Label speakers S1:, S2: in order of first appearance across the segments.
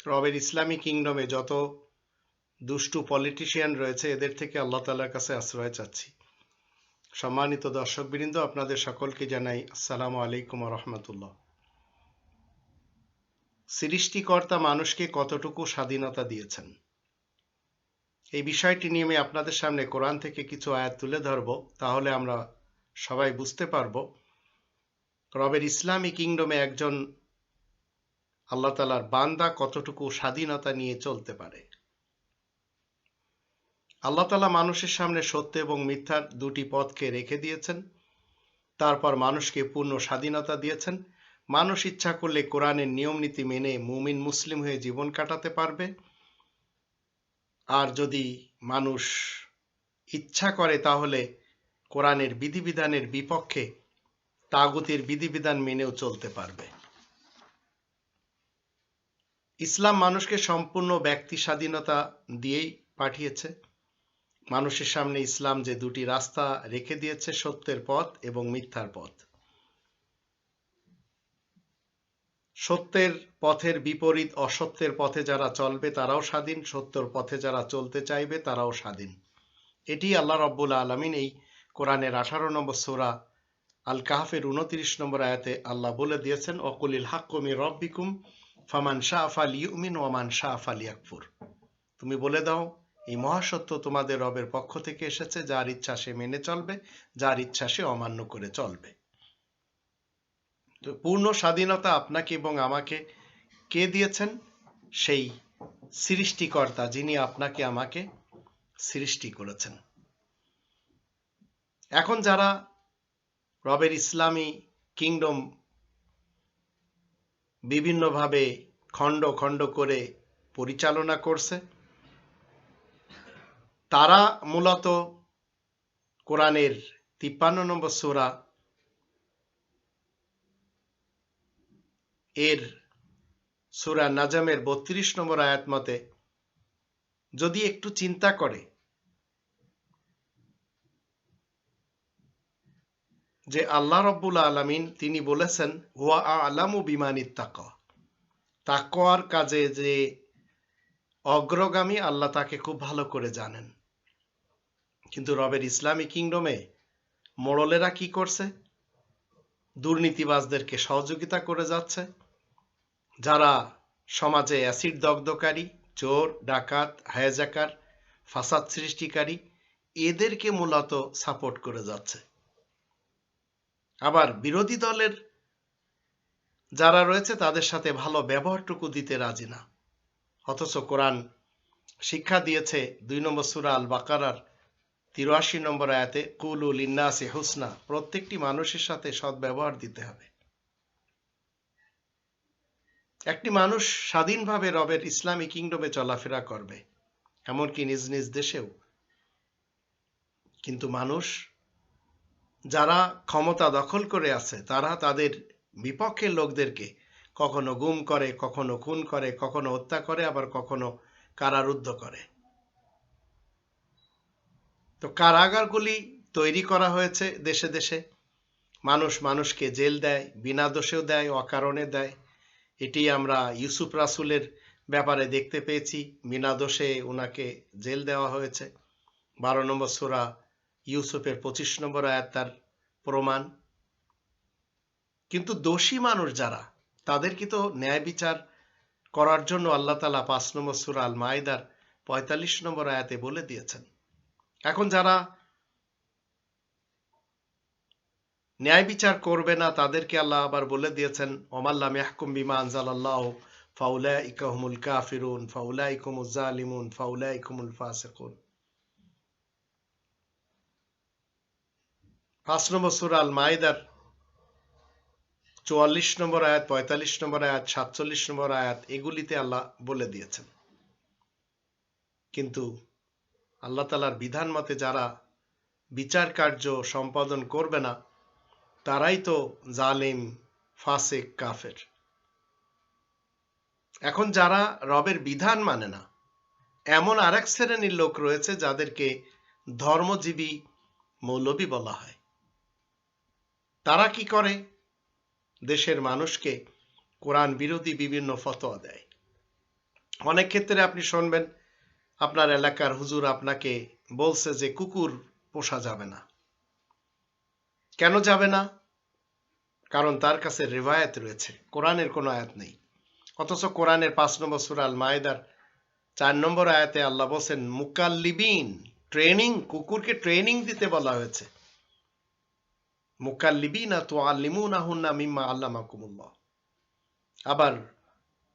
S1: রবের ইসলামী কিংডমে যত দুষ্টু পলিটিশিয়ান রয়েছে এদের থেকে আল্লাহ তাআলার কাছে আশ্রয় চাচ্ছি। সম্মানিত দর্শকবৃন্দ, আপনাদের সকলকে জানাই আসসালামু আলাইকুম ওয়া রাহমাতুল্লাহ। সৃষ্টিকর্তা মানুষকে কতটুকু স্বাধীনতা দিয়েছেন, এই বিষয়টি নিয়ে আমি আপনাদের সামনে কোরআন থেকে কিছু আয়াত তুলে ধরব। তাহলে আমরা সবাই বুঝতে পারব রবের ইসলামী কিংডমে একজন আল্লাহ তাআলার বান্দা কতটুকু স্বাধীনতা নিয়ে চলতে পারে। আল্লাহ তাআলা মানুষের সামনে সত্য এবং মিথ্যার দুটি পথকে রেখে দিয়েছেন। তারপর মানুষকে পূর্ণ স্বাধীনতা দিয়েছেন। মানুষ ইচ্ছা করলে কোরআনের নিয়ম নীতি মেনে মুমিন মুসলিম হয়ে জীবন কাটাতে পারবে, আর যদি মানুষ ইচ্ছা করে তাহলে কোরআনের বিধিবিধানের বিপক্ষে তাগুতের বিধিবিধান মেনেও চলতে পারবে। ইসলাম মানুষকে সম্পূর্ণ ব্যক্তি স্বাধীনতা দিয়েই পাঠিয়েছে। মানুষের সামনে ইসলাম যে দুটি রাস্তা রেখে দিয়েছে, সত্যের পথ এবং মিথ্যার পথ। সত্যের পথের বিপরীত অসত্যের পথে যারা চলবে তারাও স্বাধীন, সত্যের পথে যারা চলতে চাইবে তারাও স্বাধীন। এটি আল্লাহ রাব্বুল আলামিন এই কোরআনের 18 নম্বর সূরা আল কাহফের 29 নম্বর আয়াতে আল্লাহ বলে দিয়েছেন, ওয়াকুলিল হাক্কু মির রাব্বিকুম ফামান শাআ ফালিউমিন ওয়া মান শাআ ফালিয়াকফুর। তুমি বলে দাও, এই মহাসত্য তোমাদের রবের পক্ষ থেকে এসেছে, যার ইচ্ছা সে মেনে চলবে, যার ইচ্ছা সে অমান্য করে চলবে। তো পূর্ণ স্বাধীনতা আপনাকে এবং আমাকে কে দিয়েছেন? সেই সৃষ্টিকর্তা, যিনি আপনাকে আমাকে সৃষ্টি করেছেন। এখন যারা রবের ইসলামী কিংডম বিভিন্নভাবে খণ্ড খণ্ড করে পরিচালনা করছে, তারা মূলত কোরআনের 53 নম্বর সূরা এর সূরা নাজমের 32 নম্বর আয়াত মতে যদি একটু চিন্তা করে যে আল্লাহ রাব্বুল আলামিন তিনি বলেছেন, হুয়া আ'লামু বিমানিত তাকওয়া, তাকওয়ার কাজে যে অগ্রগামী আল্লাহ তাকে খুব ভালো করে জানেন। কিন্তু রবের ইসলামী কিংডমে মোড়লেরা কি করছে? দুর্নীতিবাজদেরকে সহযোগিতা করে যাচ্ছে, যারা সমাজে অ্যাসিড দগ্ধকারী, চোর, ডাকাত, হায়াজাকার, ফাসাদ সৃষ্টিকারী, এদেরকে মূলত সাপোর্ট করে যাচ্ছে। আবার বিরোধী দলের যারা রয়েছে তাদের সাথে ভালো ব্যবহারটুকু দিতে রাজি না। অথচ কোরআন শিক্ষা দিয়েছে 2 নম্বর সূরা আল বাকারার 83 নম্বর আয়াতে, কুলু লিন্নাসি হুসনা, প্রত্যেকটি মানুষের সাথে সদ্ব্যবহার দিতে হবে। একটি মানুষ স্বাধীনভাবে রবের ইসলামী কিংডমে চলাফেরা করবে, এমনকি নিজ নিজ দেশেও। কিন্তু মানুষ যারা ক্ষমতা দখল করে আছে তারা তাদের বিপক্ষের লোকদেরকে কখনো গুম করে, কখনো খুন করে, কখনো হত্যা করে, আবার কখনো কারারুদ্ধ করে। তো কারাগারগুলি তৈরি করা হয়েছে দেশে দেশে। মানুষ মানুষকে জেল দেয়, বিনা দোষেও দেয়, অকারণে দেয়। এটি আমরা ইউসুফ রাসূলের ব্যাপারে দেখতে পেয়েছি, বিনা দোষে ওনাকে জেল দেওয়া হয়েছে। 12 নম্বর সূরা ইউসুফের 25 নম্বর আয়াত তার প্রমাণ। কিন্তু দোষী মানুষ যারা, তাদেরকে তো ন্যায় বিচার করার জন্য আল্লাহ তাআলা 5 নম্বর সূরা আল মাইদার 45 নম্বর আয়াতে বলে দিয়েছেন। এখন যারা ন্যায় বিচার করবে না তাদেরকে আল্লাহ আবার বলে দিয়েছেন, ওমাল্লাম ইয়াহকুম বিমা আনজালাল্লাহু ফাউলাইকা হুমুল কাফিরুন ফাউলাইকা হুমুজ জালিমুন ফাউলাইকা হুমুল ফাসিকুন। 5 নম্বর সূরা আল মাইদার 44 নম্বর আয়াত, 45 নম্বর আয়াত, 47 নম্বর আয়াত, এগুলিতে আল্লাহ বলে দিয়েছেন। কিন্তু আল্লাহ তাআলার বিধান মতে যারা বিচার কার্য সম্পাদন করবে না তারাই তো জালিম, ফাসিক, কাফের। এখন যারা রবের বিধান মানে না, এমন আরেক শ্রেণীর লোক রয়েছে যাদেরকে ধর্মজীবী মৌলবী বলা হয়। তারা কি করে? দেশের মানুষকে কোরআন বিরোধী বিভিন্ন ফতোয়া দেয়। অনেক ক্ষেত্রে আপনি শুনবেন আপনার এলাকার হুজুর আপনাকে বলছে যে কুকুর পোষা যাবে না। কেন যাবে না? কারণ তার কাছে রিওয়ায়াত রয়েছে, কোরআনের কোনো আয়াত নেই। অথচ কোরআনের 5 নম্বর সূরা আল মায়েদার 4 নম্বর আয়াতে আল্লাহ বলছেন মুকাল্লিবিন, ট্রেনিং, কুকুরকে ট্রেনিং দিতে বলা হয়েছে। মুকাল্লিবিনা তুআল্লিমুনাহুন্না মিম্মা আল্লামাকুমুল্লাহ। আবার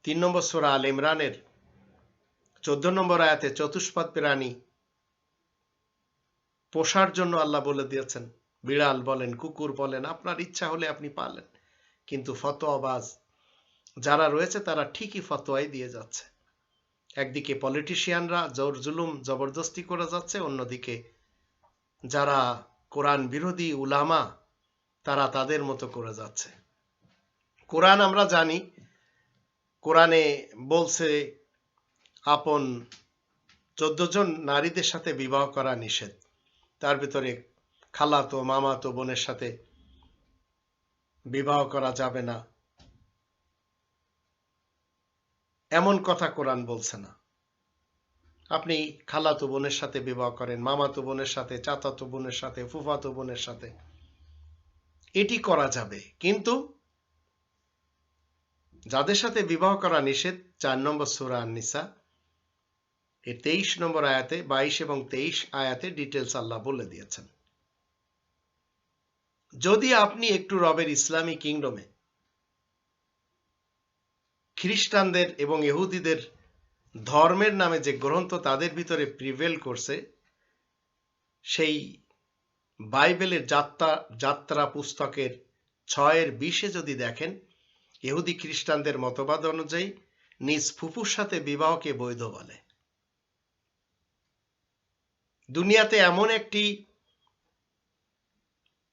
S1: 3 নম্বর সূরা আল ইমরানের 14 নম্বর আয়াতে চতুষ্পাদ প্রাণী পোষার জন্য আল্লাহ বলে দিয়েছেন। বিড়াল বলেন, কুকুর বলেন, আপনার ইচ্ছা হলে আপনি পালেন। কিন্তু ফতোয়াবাজ যারা রয়েছে তারা ঠিকই ফতোয়াই দিয়ে যাচ্ছে। একদিকে পলিটিশিয়ানরা জোর জুলুম জবরদস্তি করে যাচ্ছে, অন্যদিকে যারা কোরআন বিরোধী উলামা তারা তাদের মতো করে যাচ্ছে। কোরআন আমরা জানি, কোরআনে বলছে আপন 14 জন নারীদের সাথে বিবাহ করা নিষেধ। তার ভিতরে খালাতো মামাতো বোনের সাথে বিবাহ করা যাবে না, এমন কথা কোরআন বলছে না। আপনি খালাতো বোনের সাথে বিবাহ করেন, মামাতো বোনের সাথে, চাচাতো বোনের সাথে, ফুফাতো বোনের সাথে, এটি করা যাবে। কিন্তু যাদের সাথে বিবাহ করা নিষেধ 4 নম্বর সূরা আন-নিসা এর 23 নম্বর আয়াতে, 22 এবং 23 আয়াতে ডিটেলস আল্লাহ বলে দিয়েছেন। যদি আপনি একটু রবের ইসলামী কিংডমে খ্রিস্টানদের এবং ইহুদিদের ধর্মের নামে যে গ্রন্থ তাদের ভিতরে প্রিভেল করছে, সেই বাইবেলের যাত্রা পুস্তকের 6:20 যদি দেখেন, ইহুদি খ্রিস্টানদের মতবাদ অনুযায়ী নিজ ফুফুর সাথে বিবাহকে বৈধ বলে। দুনিয়াতে এমন একটি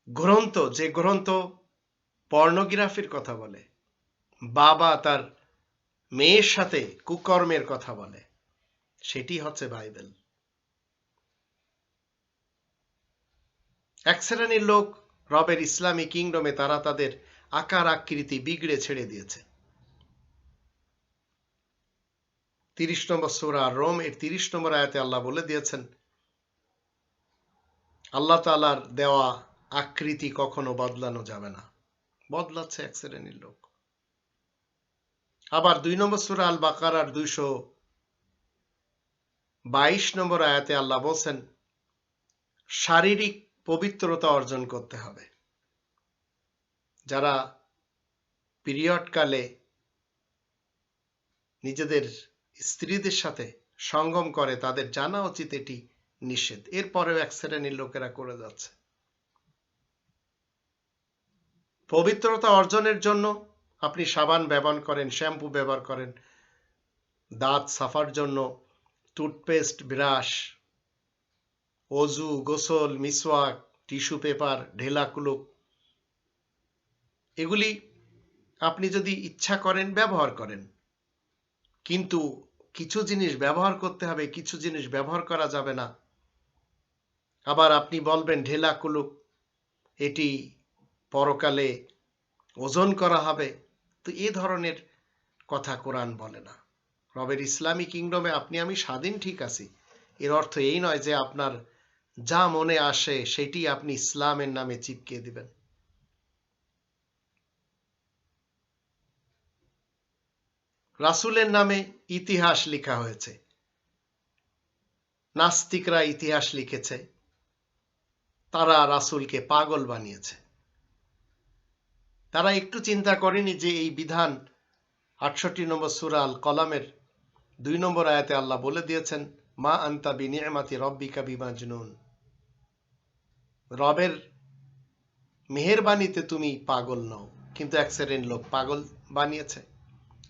S1: গ্রন্থ যে গ্রন্থ পর্নোগ্রাফির কথা বলে, বাবা তার মেয়ের সাথে কুকর্মের কথা বলে, সেটি হচ্ছে বাইবেল। এক শ্রেণীর লোক রবের ইসলামী কিংডমে তারা তাদের আকার আকৃতি বিগড়ে ছেড়ে দিয়েছে। 30 নম্বর সূরা রোম এর 30 নম্বর আয়াতে আল্লাহ বলে দিয়েছেন, আল্লাহ তাআলার দেওয়া আকৃতি কখনো বদলানো যাবে না। বদলাচ্ছে এক শ্রেণীর লোক। আবার 2 নম্বর সূরা আল বাকারার 222 নম্বর আয়াতে আল্লাহ বলছেন শারীরিক পবিত্রতা অর্জন করতে হবে। যারা পিরিয়ড কালে নিজেদের স্ত্রীদের সাথে সঙ্গম করে তাদের জানা উচিত এটি নিষেধ। এরপরেও এক শ্রেণীর লোকেরা করে যাচ্ছে। পবিত্রতা অর্জনের জন্য আপনি সাবান ব্যবহার করেন, শ্যাম্পু ব্যবহার করেন, দাঁত সাফার জন্য টুথপেস্ট, ব্রাশ, অজু, গোসল, মিসওয়াক, টিস্যু পেপার, ঢেলা কুলুপ, এগুলি আপনি যদি ইচ্ছা করেন ব্যবহার করেন। কিন্তু কিছু জিনিস ব্যবহার করতে হবে, কিছু জিনিস ব্যবহার করা যাবে না। আবার আপনি বলবেন ঢেলা কুলুপ এটি পরকালে ওজন করা হবে, তো এই ধরনের কথা কোরআন বলে না। রবের ইসলামী কিংডমে আপনি আমি স্বাধীন, ঠিক আছি, এর অর্থ এই নয় যে আপনার যা মনে আসে সেটি আপনি ইসলামের নামে চিপকে দিবেন। রাসূলের নামে ইতিহাস লেখা হয়েছে, নাস্তিকরা ইতিহাস লিখেছে, তারা রাসূলকে পাগল বানিয়েছে। তারা একটু চিন্তা করেনি যে এই বিধান 68 নম্বর সূরা আল কলামের 2 নম্বর আয়াতে আল্লাহ বলে দিয়েছেন মা আনতা বিনিআমাতি রব্বিকা বিমাজনুন। রবের মেহেরবানিতে তুমি পাগল নও। কিন্তু এক শ্রেণীর লোক পাগল বানিয়েছে।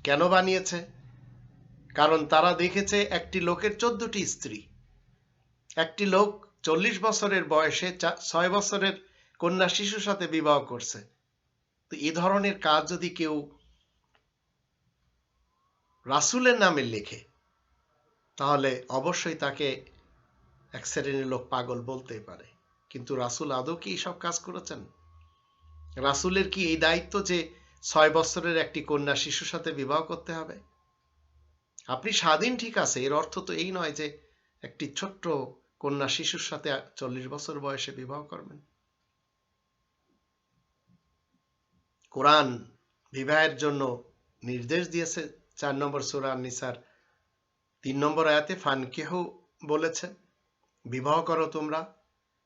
S1: কেন বানিয়েছে? কারণ তারা দেখেছে একটি লোকের 14টি স্ত্রী। একটি লোক 40 বছরের বয়সে 6 বছরের কন্যা শিশুর সাথে বিবাহ করছে। তো এই ধরনের কাজ যদি কেউ রাসূলের নামে লেখে তাহলে অবশ্যই তাকে এক শ্রেণীর লোক পাগল বলতেই পারে। কিন্তু রাসূল আদৌ কি এইসব কাজ করেছেন? রাসূলের কি এই দায়িত্ব যে 6 বছরের একটি কন্যা শিশুর সাথে বিবাহ করতে হবে? আপনি স্বাধীন ঠিক আছে, এর অর্থ তো এই নয় যে একটি ছোট্ট কন্যা শিশুর সাথে 40 বছর বয়সে বিবাহ করবেন। কোরআন বিবাহের জন্য নির্দেশ দিয়েছে 4 নম্বর সূরা আন-নিসার 3 নম্বর আয়াতে, ফানকিহু বলেছে বিবাহ করো তোমরা,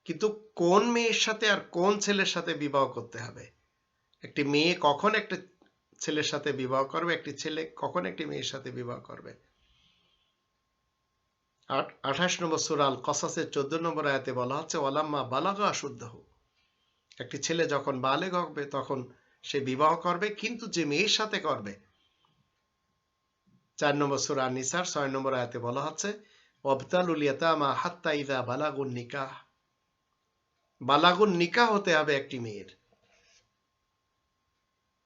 S1: কিন্তু কোন মেয়ের সাথে আর কোন ছেলের সাথে বিবাহ করতে হবে? একটি মেয়ে কখন একটা ছেলের সাথে বিবাহ করবে, একটি ছেলে কখন একটি মেয়ের সাথে বিবাহ করবে? 28 নম্বর সূরা আল কসাসের 14 নম্বর আয়াতে বলা হচ্ছে, ওয়ালাম্মা বালাগা আশুদ্দাহু, একটি ছেলে যখন বালেগ হবে তখন সে বিবাহ করবে, কিন্তু যে মেয়ের সাথে করবে 4 নম্বর সূরা আন-নিসার 6 নম্বর আয়াতে বলা হচ্ছে, ওয়াবতালুল ইয়াতামা হাত্তা ইযা বালাগুন নিকাহ, বালাগুন নিকাহ হতে হবে একটি মেয়ের।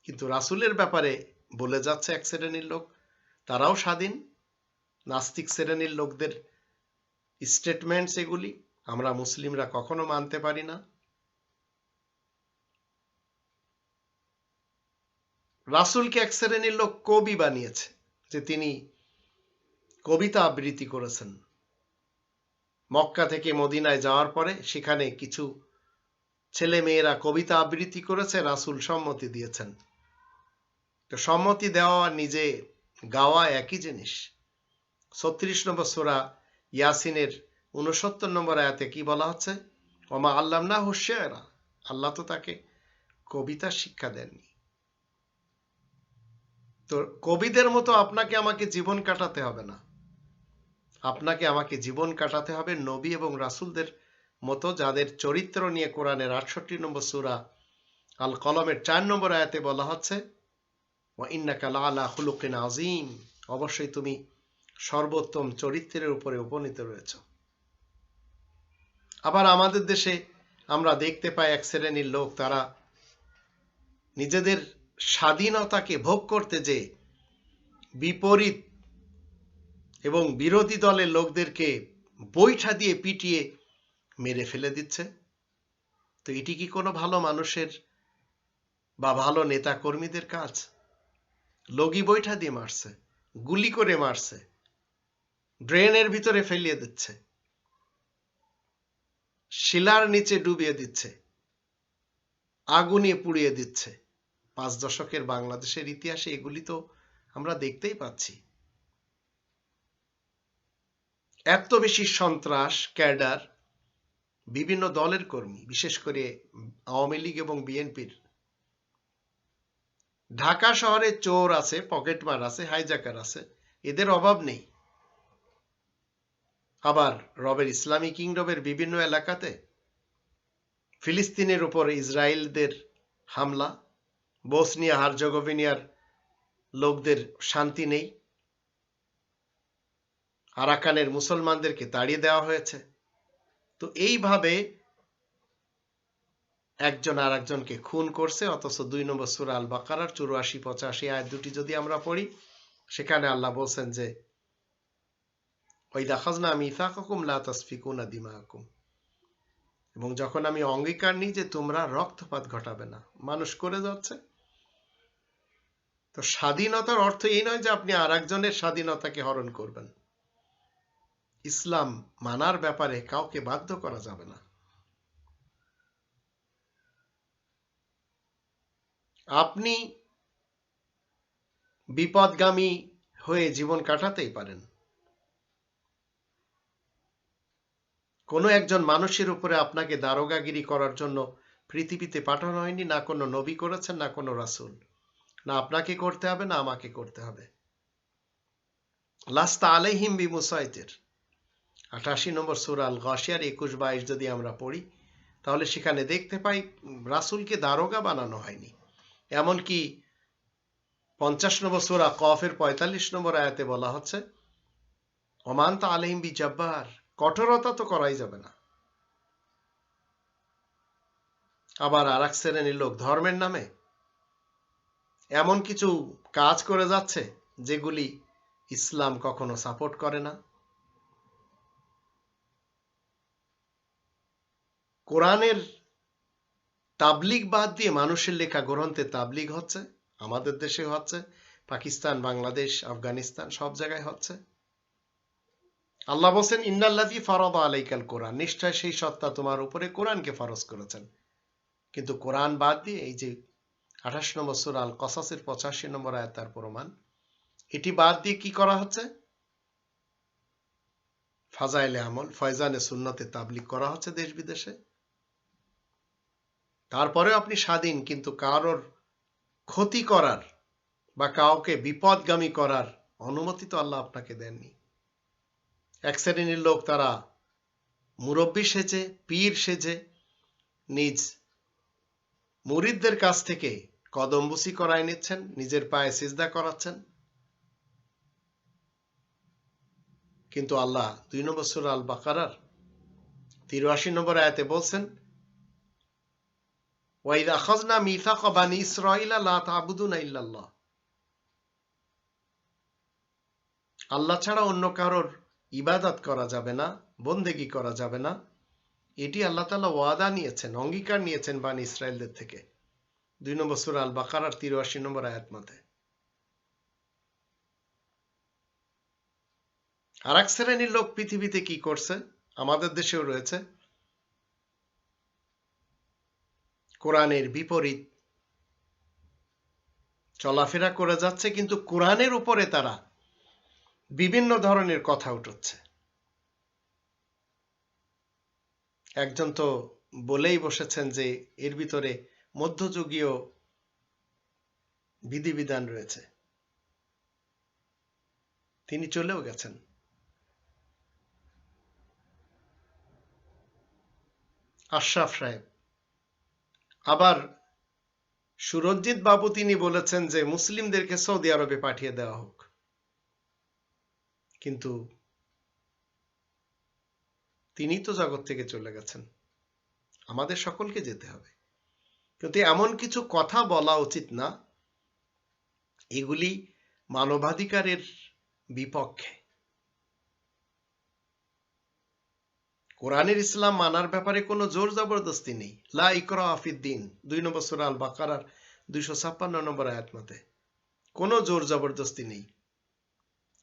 S1: কিন্তু রাসূলের ব্যাপারে বলে যাচ্ছে এক শ্রেণীর লোক, তারাও স্বাধীন, নাস্তিক শ্রেণীর লোকদের স্টেটমেন্টস এগুলি, আমরা মুসলিমরা কখনো মানতে পারি না। রাসূলকে এক শ্রেণীর লোক কবি বানিয়েছে, যে তিনি কবিতা আবৃত্তি করেছেন। মক্কা থেকে মদিনায় যাওয়ার পরে সেখানে কিছু ছেলে মেয়েরা কবিতা আবৃত্তি করেছে, রাসূল সম্মতি দিয়েছেন। তো সম্মতি দেওয়া আর নিজে গাওয়া একই জিনিস। 36 নম্বর সূরা ইয়াসিনের 69 নম্বর আয়াতে কি বলা হচ্ছে, ওমা আল্লামনাহু শি'রা, আল্লাহ তো তাকে কবিতা শিক্ষা দেননি। তো কবিদের মতো আপনাকে আমাকে জীবন কাটাতে হবে না, আপনাকে আমাকে জীবন কাটাতে হবে নবী এবং রাসূলদের মতো, যাদের চরিত্র নিয়ে কোরআনের 68 নম্বর সূরা আল কলমের 4 নম্বর আয়াতে বলা হচ্ছে, ওয়া ইন্নাকা লাআলা খুলুকিন আযীম, অবশ্যই তুমি সর্বোত্তম চরিত্রের উপরে উপনীত রয়েছে। আবার আমাদের দেশে আমরা দেখতে পাই এক শ্রেণীর লোক, তারা নিজেদের স্বাধীনতাকে ভোগ করতে যে বিপরীত এবং বিরোধী দলের লোকদেরকে বৈঠা দিয়ে পিটিয়ে মেরে ফেলে দিচ্ছে। তো এটি কি কোনো ভালো মানুষের বা ভালো নেতা কর্মীদের কাজ? লগি বৈঠা দিয়ে মারছে, গুলি করে মারছে, ড্রেনের ভিতরে ফেলিয়ে দিচ্ছে, শিলার নিচে ডুবিয়ে দিচ্ছে, আগুনে পুড়িয়ে দিচ্ছে। 5 দশকের বাংলাদেশের ইতিহাসে এগুলি তো আমরা দেখতেই পাচ্ছি। এত বেশি সন্ত্রাস, ক্যাডার, বিভিন্ন দলের কর্মী, বিশেষ করে আওয়ামী লীগ এবং বিএনপির। ঢাকা শহরে চোর আছে, পকেটমার আছে, হাইজাকার আছে, এদের অভাব নেই। আবার রবের ইসলামী কিংডমের বিভিন্ন এলাকাতে ফিলিস্তিনের উপর ইসরায়েলদের হামলা, বসনিয়া হার্জেগোভিনার লোকদের শান্তি নেই, আরাকানের মুসলমানদেরকে তাড়িয়ে দেওয়া হয়েছে। তো এইভাবে একজন আর একজনকে খুন করছে, অথচ 2 নম্বর সূরা আল বাকারার 84-85 আয়াত দুটি যদি আমরা পড়ি, সেখানে আল্লাহ বলছেন যে, ওয়াইদা আখাযনা মিসাকাকুম লা তাসফিকুনা দিমাআকুম, এবং যখন আমি অঙ্গীকার নিই যে তোমরা রক্তপাত ঘটাবে না, মানুষ করে যাচ্ছে। তো স্বাধীনতার অর্থ এই নয় যে আপনি আর একজনের স্বাধীনতাকে হরণ করবেন। ইসলাম মানার ব্যাপারে কাউকে বাধ্য করা যাবে না। আপনি বিপদগামী হয়ে জীবন কাটাতেই পারেন। কোনো একজন মানুষের উপরে আপনাকে দারোগাগিরি করার জন্য পৃথিবীতে পাঠানো হয়নি, না কোনো নবী করেছেন, না কোনো রাসূল। না আপনাকে করতে হবে, না আমাকে করতে হবে। লাস্তা আলাইহিম বিমুসাইতির, 88 নম্বর সূরা আল গাশিয়ার 21-22 যদি আমরা পড়ি, তাহলে সেখানে দেখতে পাই রাসূলকে দারোগা বানানো হয়নি। এমনকি 50 নম্বর সূরা কফের 45 নম্বর আয়াতে বলা হচ্ছে, ওমা আনতা আলাইহিম বিজাব্বার, কঠোরতা তো করাই যাবে না। আবার আর এক শ্রেণীর লোক ধর্মের নামে এমন কিছু কাজ করে যাচ্ছে যেগুলি ইসলাম কখনো সাপোর্ট করে না। কোরআনের তাবলিগ বাদ দিয়ে মানুষের লেখা গ্রন্থে তাবলিগ হচ্ছে, আমাদের দেশে হচ্ছে। পাকিস্তান, বাংলাদেশ, আফগানিস্তান সব জায়গায় হচ্ছে। আল্লাহ বলছেন ইন্নাল্লাযী ফারাদা আলাইকাল কোরআন, নিশ্চয় সেই সত্তা তোমার উপরে কোরআনকে ফরজ করেছেন। কিন্তু কোরআন বাদ দিয়ে এই যে 28 নম্বর সূরা আল কসাসের 85 নম্বর আয়াত তার প্রমাণ, এটি বাদ দিয়ে কি করা হচ্ছে? ফাজাইলে আমল, ফয়জানে সুন্নতে তাবলীগ করা হচ্ছে দেশ বিদেশে। তারপরেও আপনি স্বাধীন, কিন্তু কারোর ক্ষতি করার বা কাউকে বিপদগামী করার অনুমতি তো আল্লাহ আপনাকে দেননি। এক শ্রেণীর লোক তারা মুরব্বী সেজে, পীর সেজে নিজ মুরিদদের কাছ থেকে কদমবুসি করায় নিচ্ছেন, নিজের পায়ে সিজদা করাচ্ছেন। কিন্তু আল্লাহ 2 নম্বর সূরা আল বাকারার 83 নম্বর আয়াতে বলছেন ওয়াইদ আখাযনা মিসাকা বানি ইসরাঈলা লা তা'বুদুনা ইল্লাল্লাহ, আল্লাহ ছাড়া অন্য কারোর ইবাদত করা যাবে না, বন্দেগী করা যাবে না। এটি আল্লাহ তাআলা ওয়াদা নিয়েছেন, অঙ্গীকার নিয়েছেন বানি ইসরায়েলদের থেকে 2 নম্বর সূরা আল বাকারার 83 নম্বর আয়াত মতে। আর এক শ্রেণীর লোক পৃথিবীতে কি করছে, আমাদের দেশেও রয়েছে, কোরআনের বিপরীত চলাফেরা করে যাচ্ছে, কিন্তু কোরআনের উপরে তারা বিভিন্ন ধরনের কথা উঠছে। একজন তো বলেই বসেছেন যে এর ভিতরে মধ্যযুগীয় বিধিবিধান রয়েছে, তিনি চলেও গেছেন। আশরাফ সাহেব। আবার সুরজিৎ বাবু তিনি বলেছেন যে মুসলিমদেরকে সৌদি আরবে পাঠিয়ে দেওয়া হোক, কিন্তু তিনি তো জগৎ থেকে চলে গেছেন, আমাদের সকলকে যেতে হবে। কিন্তু এমন কিছু কথা বলা উচিত না, এগুলি মানবাধিকারের বিপক্ষে। কোরআনের ইসলাম মানার ব্যাপারে কোনো জোর জবরদস্তি নেই। লা ইকরাহা ফিদ্দিন 2 নম্বর সূরা আল বাকারার 256 নম্বর আয়াত মতে কোনো জোর জবরদস্তি নেই।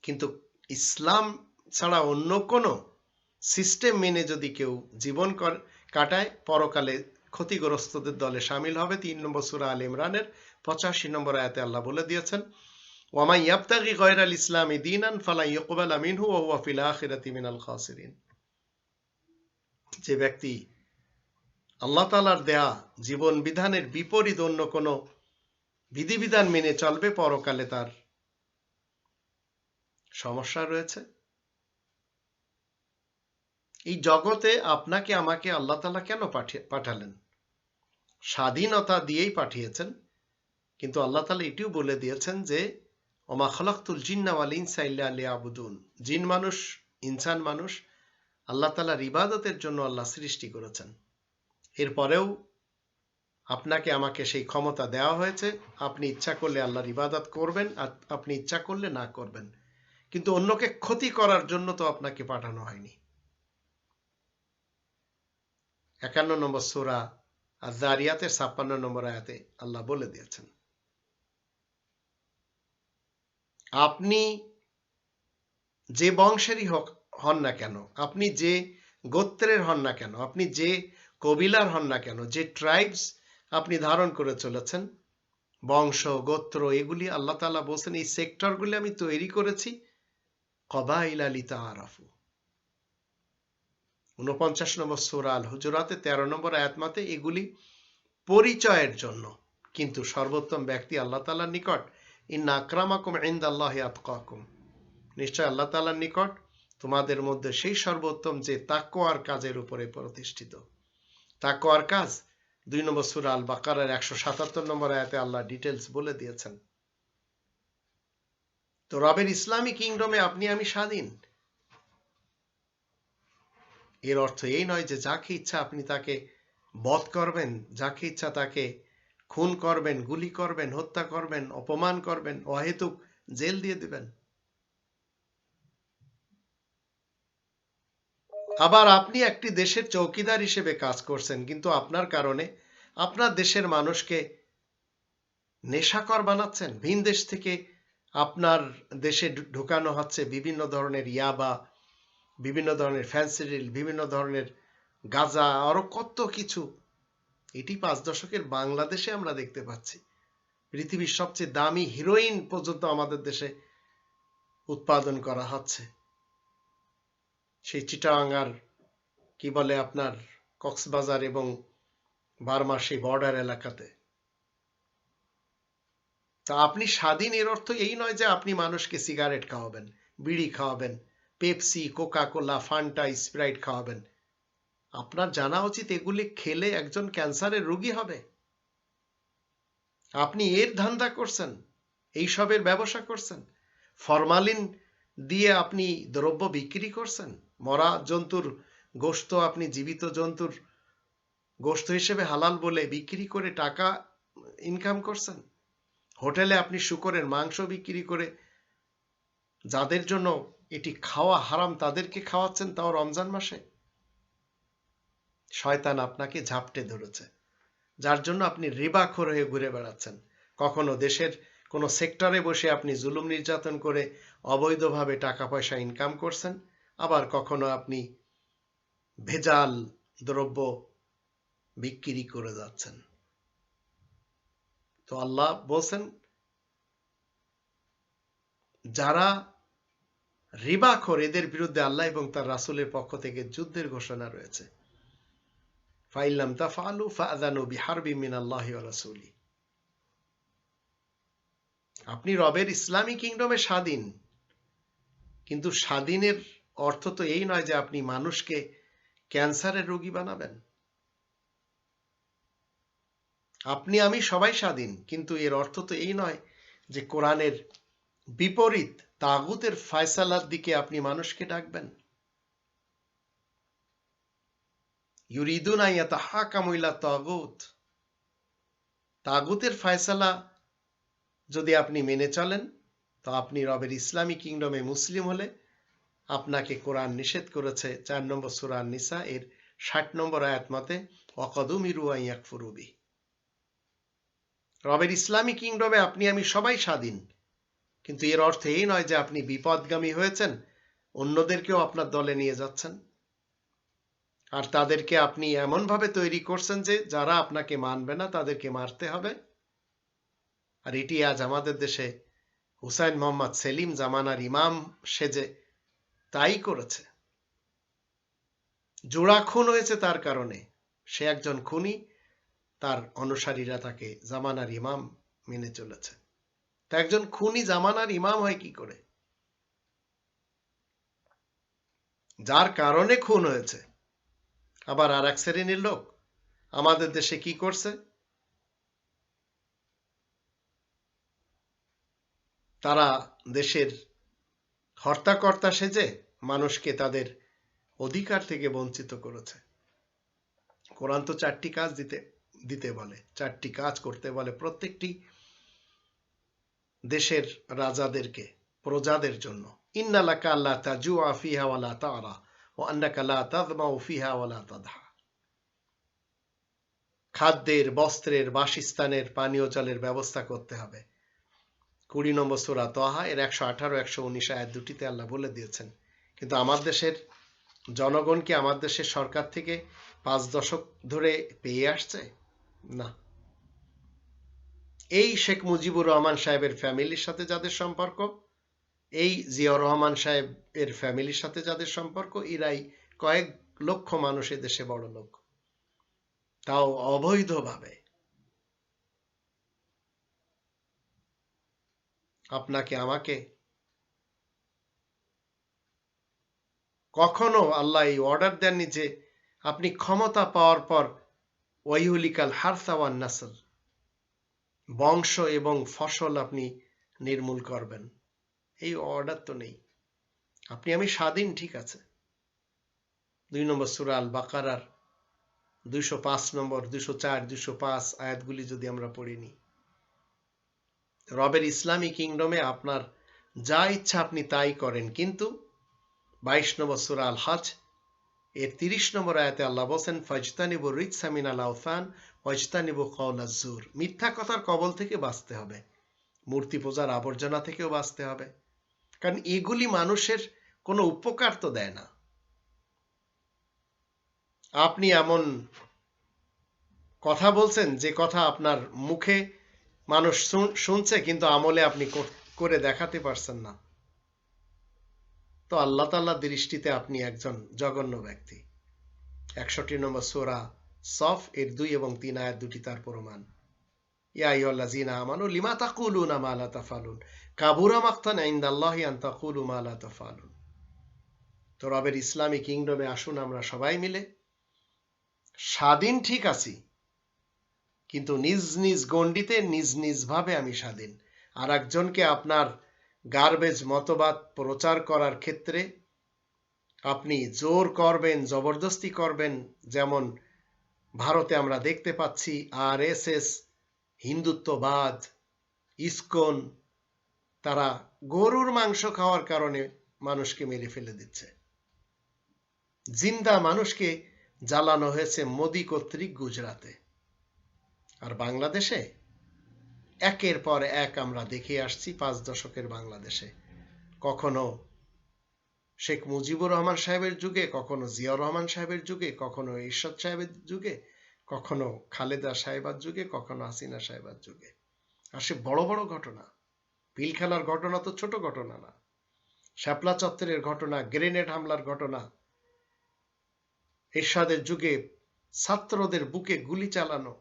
S1: কিন্তু ইসলাম ছাড়া অন্য কোনো সিস্টেম মেনে যদি কেউ জীবন কাটায়, পরকালে ক্ষতিগ্রস্তদের দলে শামিল হবে। 3 নম্বর সূরা আল ইমরানের 85 নম্বর আয়াতে আল্লাহ বলে দিয়েছেন ওয়া মান ইয়াবতাগি গায়রাল ইসলামি দীনান ফালা ইউকবালা মিনহু ওয়া হুয়া ফিল আখিরাতি মিনাল খাসিরিন। যে ব্যক্তি আল্লাহ তাআলার দেয়া জীবন বিধানের বিপরীত অন্য কোনো বিধিবিধান মেনে চলবে, পরকালে তার সমস্যা রয়েছে। এই জগতে আপনাকে আমাকে আল্লাহ তাআলা কেন পাঠালেন? স্বাধীনতা দিয়েই পাঠিয়েছেন, কিন্তু আল্লাহ তাআলা এটিও বলে দিয়েছেন যে ওমা খালাকতুল জিন্না ওয়াল ইনসা ইল্লা লিয়াবুদুন, জিন মানুষ, ইনসান মানুষ আল্লাহ তাআলার ইবাদতের জন্য আল্লাহ সৃষ্টি করেছেন। এরপরেও আপনাকে আমাকে সেই ক্ষমতা দেওয়া হয়েছে, আপনি ইচ্ছা করলে আল্লাহর ইবাদত করবেন, আর আপনি ইচ্ছা করলে না করবেন, কিন্তু অন্যকে ক্ষতি করার জন্য তো আপনাকে পাঠানো হয়নি। 51 নম্বর সূরা আয-যারিয়াতের 56 নম্বর আয়াতে আল্লাহ বলে দিয়েছেন আপনি যে বংশেরই হন না কেন, আপনি যে গোত্রের হন না কেন, আপনি যে কবিলার হন না কেন, যে ট্রাইবস আপনি ধারণ করে চলেছেন, বংশ গোত্র, এগুলি আল্লাহ তাআলা বলছেন এই সেক্টরগুলি আমি তৈরি করেছি কবাইলা লিতাআরাফু। 49 নম্বর সূরা আল হুজুরাতে 13 নম্বর আয়াত মতে এগুলি পরিচয়ের জন্য, কিন্তু সর্বোত্তম ব্যক্তি আল্লাহ তাআলার নিকট ইন্না আকরামাকুম ইনদাল্লাহি আতকাকুম, নিশ্চয় আল্লাহ তাআলার নিকট তোমাদের মধ্যে সেই সর্বোত্তম যে তাকওয়ার কাজের উপরে প্রতিষ্ঠিত। তাকওয়ার কাজ 2 নম্বর সূরা আল বাকারার 177 নম্বর আয়াতে আল্লাহ ডিটেইলস বলে দিয়েছেন। তো রবের ইসলামী কিংডমে আপনি আমি স্বাধীন। এর অর্থ এই নয় যে যাকে ইচ্ছা আপনি তাকে বধ করবেন, যাকে ইচ্ছা তাকে খুন করবেন, গুলি করবেন, হত্যা করবেন, অপমান করবেন, অহেতুক জেল দিয়ে দিবেন। আবার আপনি একটি দেশের চৌকিদার হিসেবে কাজ করছেন, কিন্তু আপনার কারণে আপনার দেশের মানুষকে নেশাখোর বানাচ্ছেন, ভিন দেশ থেকে আপনার দেশে ঢুকানো হচ্ছে বিভিন্ন ধরনের ইয়াবা, বিভিন্ন ধরনের ফ্যান্সিডিল, বিভিন্ন ধরনের গাঁজা, আরো কত কিছু। এটি 5 দশকের বাংলাদেশে আমরা দেখতে পাচ্ছি। পৃথিবীর সবচেয়ে দামি হিরোইন পর্যন্ত আমাদের দেশে উৎপাদন করা হচ্ছে। সেই চিটাগাঙ্গার কি বলে আপনার কক্সবাজার এবং বার্মা সেই বর্ডার এলাকাতে। তা আপনি স্বাধীন এর অর্থ এই নয় যে আপনি মানুষকে সিগারেট খাওয়াবেন, বিড়ি খাওয়াবেন, Pepsi, Coca Cola, Fanta, Sprite খাওয়াবেন। আপনার জানা উচিত এগুলি খেলে একজন ক্যান্সারের রোগী হবে। আপনি এর ধান্দা করছেন, এইসবের ব্যবসা করছেন, ফরমালিন দিয়ে আপনি দ্রব্য বিক্রি করছেন, মরা জন্তুর গোশত আপনি জীবিত জন্তুর গোশত হিসেবে হালাল বলে বিক্রি করে টাকা ইনকাম করছেন। হোটেলে আপনি শূকরের মাংস বিক্রি করে যাদের জন্য এটি খাওয়া হারাম তাদেরকে খাওয়াচ্ছেন, তাও রমজান মাসে। শয়তান আপনাকে ঝাপটে ধরেছে, যার জন্য আপনি রিবাখোর হয়ে ঘুরে বেড়াচ্ছেন। কখনো দেশের কোনো সেক্টরে বসে আপনি জুলুম নির্যাতন করে অবৈধভাবে টাকা পয়সা ইনকাম করছেন, আবার কখনো আপনি ভেজাল দ্রব্য বিক্রি করে যাচ্ছেন। তো আল্লাহ বলছেন, যারা রিবাখোর এদের বিরুদ্ধে আল্লাহ এবং তার রাসূলের পক্ষ থেকে যুদ্ধের ঘোষণা রয়েছে। ফাইল্লাম তাফআলু ফাআযানু বিহারবিম মিনাল্লাহি ওয়া রাসূলি। আপনি রবের ইসলামী কিংডমে স্বাধীন, কিন্তু স্বাধীনের অর্থ তো এই নয় যে আপনি মানুষকে ক্যান্সারের রোগী বানাবেন। আপনি আমি সবাই স্বাধীন, কিন্তু এর অর্থ তো এই নয় যে কোরআনের বিপরীত তাগুতের ফয়সালার দিকে আপনি মানুষকে ডাকবেন। ইউরিদুনা ইয়াতাহাকামু ইলা তাগুত। তাগুতের ফয়সালা যদি আপনি মেনে চলেন, তো আপনি রবের ইসলামী কিংডমে মুসলিম হলে আপনাকে কোরআন নিষেধ করেছে 4 নম্বর সূরা আন-নিসা এর 60 নম্বর আয়াত মতে ওয়াকাদুমিরু আন ইয়াকফুরু বিহি। রবের ইসলামী কিংডমে আপনি আমি সবাই স্বাধীন, কিন্তু এর অর্থ এই নয় যে আপনি বিপদগামী হয়েছেন, অন্যদেরকেও আপনার দলে নিয়ে যাচ্ছেন, আর তাদেরকে আপনি এমনভাবে তৈরি করছেন যে যারা আপনাকে মানবে না তাদেরকে মারতে হবে। আর এটি আজ আমাদের দেশে হুসাইন মোহাম্মদ সেলিম জামানার ইমাম সেজে তাই করেছে। জোড়া খুন হয়েছে তার কারণে। সে একজন খুনি, তার অনুসারীরা তাকে জামানার ইমাম মেনে চলেছে। তা একজন খুনি জামানার ইমাম হয় কি করে? যার কারণে খুন হয়েছে। আবার আর এক শ্রেণীর লোক আমাদের দেশে কি করছে? তারা দেশের হর্তাকর্তা সেজে মানুষকে তাদের অধিকার থেকে বঞ্চিত করেছে। কোরআন তো 4টি কাজ দিতে বলে, 4টি কাজ করতে বলে প্রত্যেকটি দেশের রাজাদেরকে, প্রজাদের জন্য। ইন্না লাকা আল্লা তাজুআ ফিহা ওয়া লা তা'রা ওয়া আন্নাকা লা তাযমাউ ফিহা ওয়া লা তাদহা। খাদ্যের, বস্ত্রের, বাসস্থানের, পানীয় জলের ব্যবস্থা করতে হবে। 20 নম্বর সূরা তাহা এর 118 119 আয়াত দুটিতে আল্লাহ বলে দিয়েছেন। কিন্তু আমার দেশের জনগণ কি আমার দেশের সরকার থেকে 5 দশক ধরে পেয়ে আসছে? না। এই শেখ মুজিবুর রহমান সাহেবের ফ্যামিলির সাথে যাদের সম্পর্ক, এই জিয়াউর রহমান সাহেবের ফ্যামিলির সাথে যাদের সম্পর্ক, এরাই কয়েক লক্ষ মানুষ দেশে বড় লোক, তাও অবৈধভাবে। আপনাকে আমাকে কখনো আল্লাহ এই অর্ডার দেননি যে আপনি ক্ষমতা পাওয়ার পর ওয়াইহুলিকাল হারসা ওয়ান নাসল, বংশ এবং ফসল আপনি নির্মূল করবেন। এই অর্ডার তো নেই। আপনি আমি স্বাধীন, ঠিক আছে। 2 নম্বর সূরা আল বাকারার 205 নম্বর, 204, 205 আয়াতগুলি যদি আমরা পড়ে নিই, রবের ইসলামী কিংডমে আপনার যা ইচ্ছা আপনি তাই করেন, কিন্তু 22 নম্বর সূরা আল হজ এর 30 নম্বর আয়াতে আল্লাহ বলেন ফাজতানিবু রিজসা মিনাল আওসান ওয়াজতানিবু কাওলাজ জুর। মিথ্যা কথার কবল থেকে বাঁচতে হবে মূর্তি পূজার আবর্জনা থেকেও বাঁচতে হবে, কারণ এগুলি মানুষের কোনো উপকার তো দেয় না। আপনি এমন কথা বলছেন যে কথা আপনার মুখে মানুষ শুনছে, কিন্তু আমলে আপনি করে দেখাতে পারছেন না, তো আল্লাহ তাআলার দৃষ্টিতে আপনি একজন জঘন্য ব্যক্তি। 61 নম্বর সূরা সফ এর 2 এবং 3 আয়াত দুটি তার প্রমাণ। ইয়া আইয়ুহাল্লাযীনা আমানু লিমা তাকুলুনা মা লা তাফআলুন কাবুরা মাকতান ইনদাল্লাহি আন তাকুলু মা লা তাফআলুন। তো রবের ইসলামী কিংডমে আসুন আমরা সবাই মিলে স্বাধীন ঠিক আছি, কিন্তু নিজ নিজ গণ্ডিতে নিজ নিজ ভাবে আমি স্বাধীন। আর একজনকে আপনার গার্বেজ মতবাদ প্রচার করার ক্ষেত্রে আপনি জোর করবেন, জবরদস্তি করবেন, যেমন ভারতে আমরা দেখতে পাচ্ছি আরএসএস, হিন্দুত্ববাদ, ইসকন, তারা গরুর মাংস খাওয়ার কারণে মানুষকে মেরে ফেলে দিচ্ছে। জিন্দা মানুষকে জ্বালানো হয়েছে মোদি কর্তৃক গুজরাটে। আর বাংলাদেশে একের পর এক আমরা দেখে আসছি 5 দশকের বাংলাদেশে, কখনো শেখ মুজিবুর রহমান সাহেবের যুগে, কখনো জিয়াউর রহমান সাহেবের যুগে, কখনো এরশাদ সাহেবের যুগে, কখনো খালেদা সাহেবার যুগে, কখনো হাসিনা সাহেবার যুগে। আর সে বড় বড় ঘটনা, পিলখানার ঘটনা তো ছোট ঘটনা না, শাপলা চত্বরের ঘটনা, গ্রেনেড হামলার ঘটনা, এরশাদের যুগে ছাত্রদের বুকে গুলি চালানো,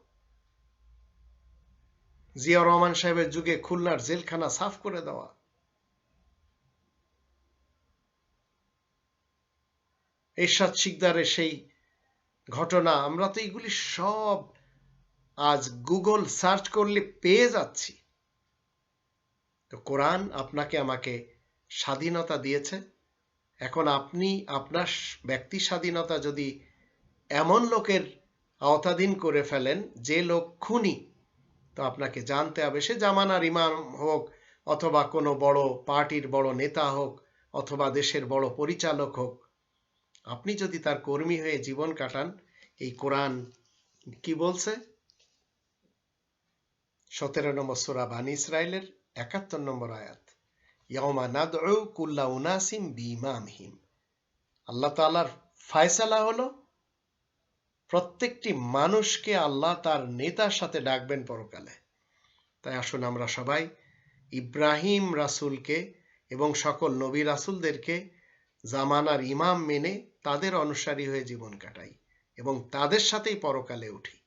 S1: জিয়াউর রহমান সাহেবের যুগে খুলনার জেলখানা সাফ করে দেওয়া, এরশাদ শিকদারের সেই ঘটনা, আমরা তো এগুলি সব আজ গুগল সার্চ করলে পেয়ে যাচ্ছি। তো কোরআন আপনাকে আমাকে স্বাধীনতা দিয়েছে। এখন আপনি আপনার ব্যক্তি স্বাধীনতা যদি এমন লোকের আওতাধীন করে ফেলেন যে লোক খুনি, তো আপনাকে জানতে হবে, সে জামানার ইমাম হোক, অথবা কোনো বড় পার্টির বড় নেতা হোক, অথবা দেশের বড় পরিচালক হোক, আপনি যদি তার কর্মী হয়ে জীবন কাটান, এই কোরআন কি বলছে? 17 নম্বর সূরা বানী ইসরাইলের 71 নম্বর আয়াত, ইয়াউমা নাদউ কুল্লা উনাসিম বিইমামহিম। আল্লাহ তাআলার ফয়সালা হলো প্রত্যেকটি মানুষকে আল্লাহ তার নেতার সাথে ডাকবেন পরকালে। তাই আসুন আমরা সবাই ইব্রাহিম রাসূলকে এবং সকল নবী রাসূলদেরকে জামানার ইমাম মেনে তাদের অনুসারী হয়ে জীবন কাটাই এবং তাদের সাথেই পরকালে উঠি।